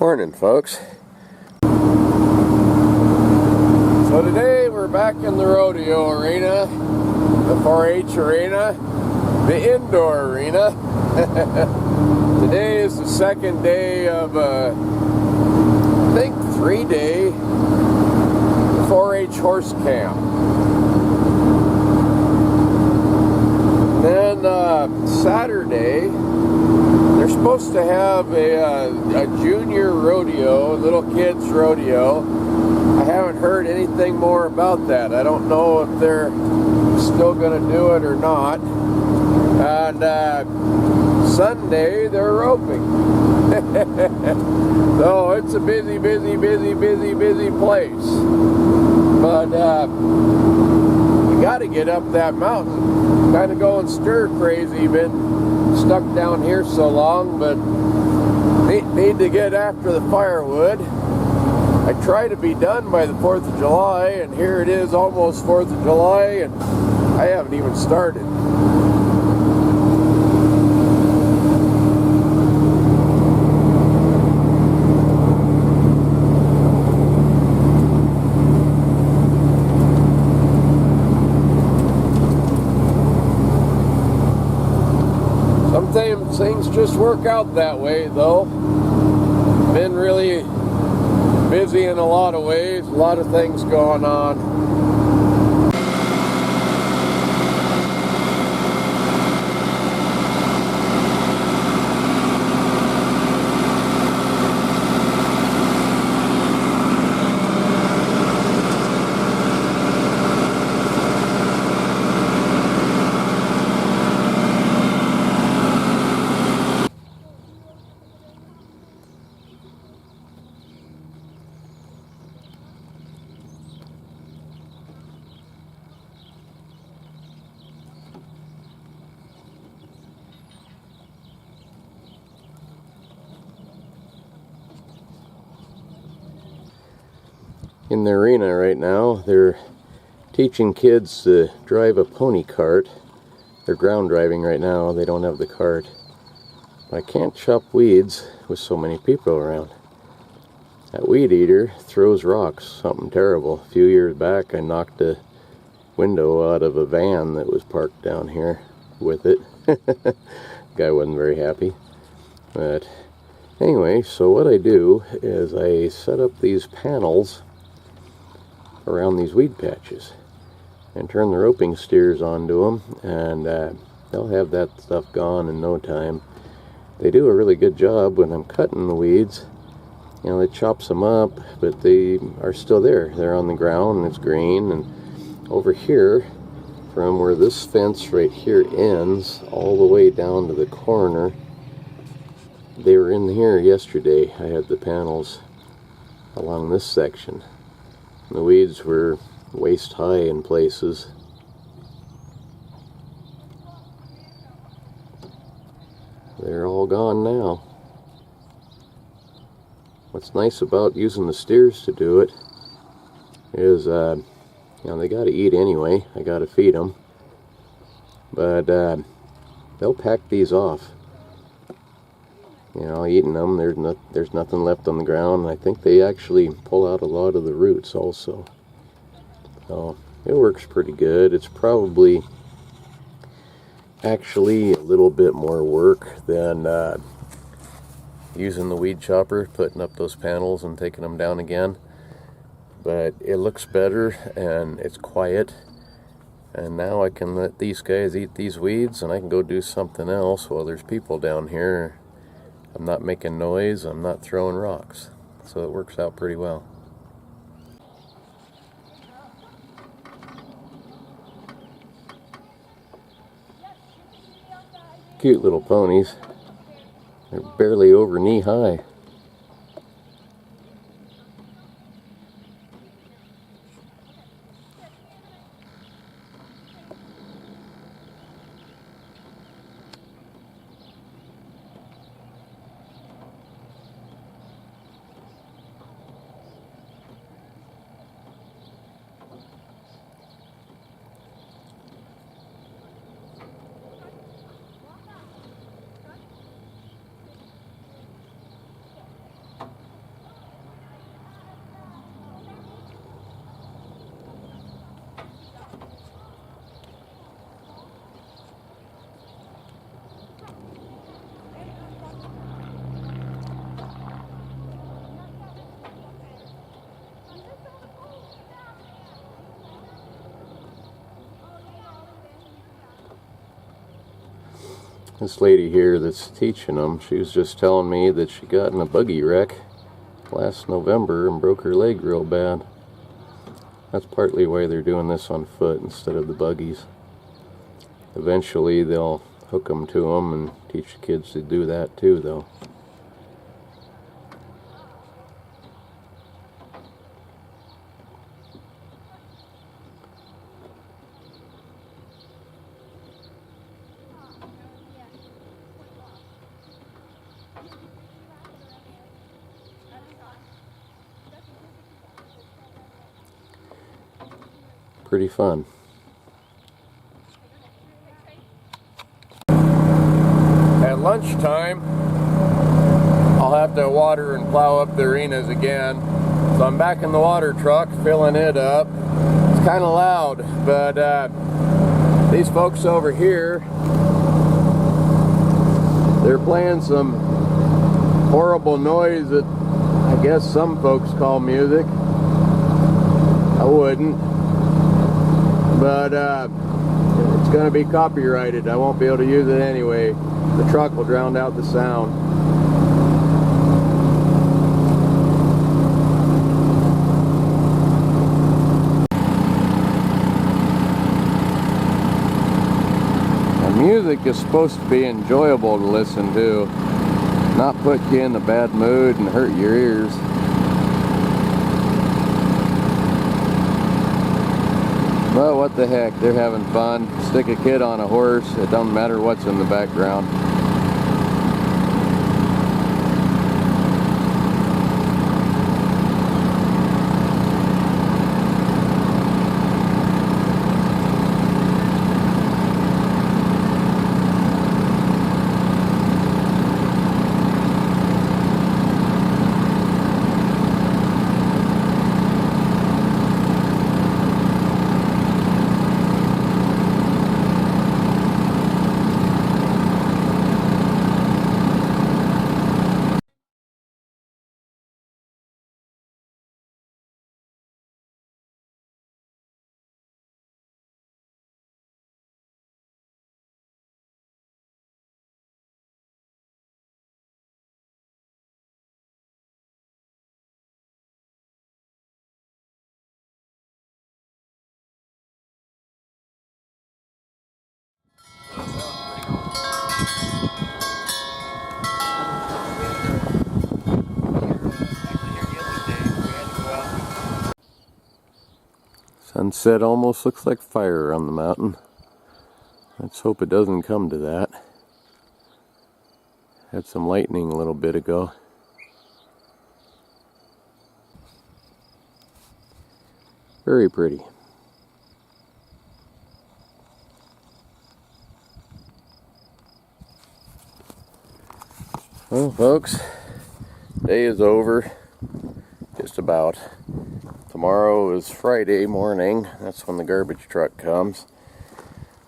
Morning, folks. So today we're back in the rodeo arena, the 4-H arena, the indoor arena. Today is the second day of I think 3-day 4-H horse camp. Then Saturday they're supposed to have a junior rodeo, little kids rodeo. I haven't heard anything more about that. I don't know if they're still going to do it or not. And Sunday they're roping. So it's a busy place. But you got to get up that mountain. Kind of going stir crazy. Been stuck down here so long, but need to get after the firewood. I try to be done by the 4th of July, and here it is almost 4th of July, and I haven't even started. Sometimes things just work out that way, though. Been really busy in a lot of ways, a lot of things going on. In the arena right now, they're teaching kids to drive a pony cart. They're ground driving right now, they don't have the cart. I can't chop weeds with so many people around. That weed eater throws rocks, something terrible. A few years back I knocked a window out of a van that was parked down here with it. Guy wasn't very happy. But anyway, so what I do is I set up these panels around these weed patches and turn the roping steers onto them, and they'll have that stuff gone in no time. They do a really good job when I'm cutting the weeds. You know, it chops them up, but they are still there. They're on the ground and it's green. And over here, from where this fence right here ends all the way down to the corner, they were in here yesterday. I had the panels along this section. The weeds were waist high in places. They're all gone now. What's nice about using the steers to do it is, you know, they got to eat anyway. I got to feed them. But they'll pack these off. You know, eating them, there's nothing left on the ground. I think they actually pull out a lot of the roots also. So it works pretty good. It's probably actually a little bit more work than using the weed chopper, putting up those panels and taking them down again. But it looks better and it's quiet. And now I can let these guys eat these weeds and I can go do something else while there's people down here. I'm not making noise, I'm not throwing rocks, so it works out pretty well. Cute little ponies. They're barely over knee high. This lady here that's teaching them, she was just telling me that she got in a buggy wreck last November and broke her leg real bad. That's partly why they're doing this on foot instead of the buggies. Eventually they'll hook them to them and teach the kids to do that too, though. Pretty fun. At lunchtime, I'll have to water and plow up the arenas again. So I'm back in the water truck, filling it up. It's kind of loud, but these folks over here, they're playing some horrible noise that I guess some folks call music. I wouldn't. But it's going to be copyrighted. I won't be able to use it anyway. The truck will drown out the sound. The music is supposed to be enjoyable to listen to, not put you in a bad mood and hurt your ears. But what the heck, they're having fun. Stick a kid on a horse, it doesn't matter what's in the background. Sunset almost looks like fire on the mountain. Let's hope it doesn't come to that. Had some lightning a little bit ago. Very pretty. Well, folks, day is over. Just about. Tomorrow is Friday morning. That's when the garbage truck comes.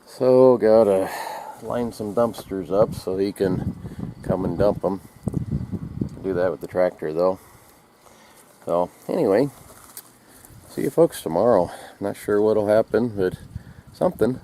So gotta line some dumpsters up so he can come and dump them. Do that with the tractor though. So anyway, see you folks tomorrow. Not sure what'll happen, but something.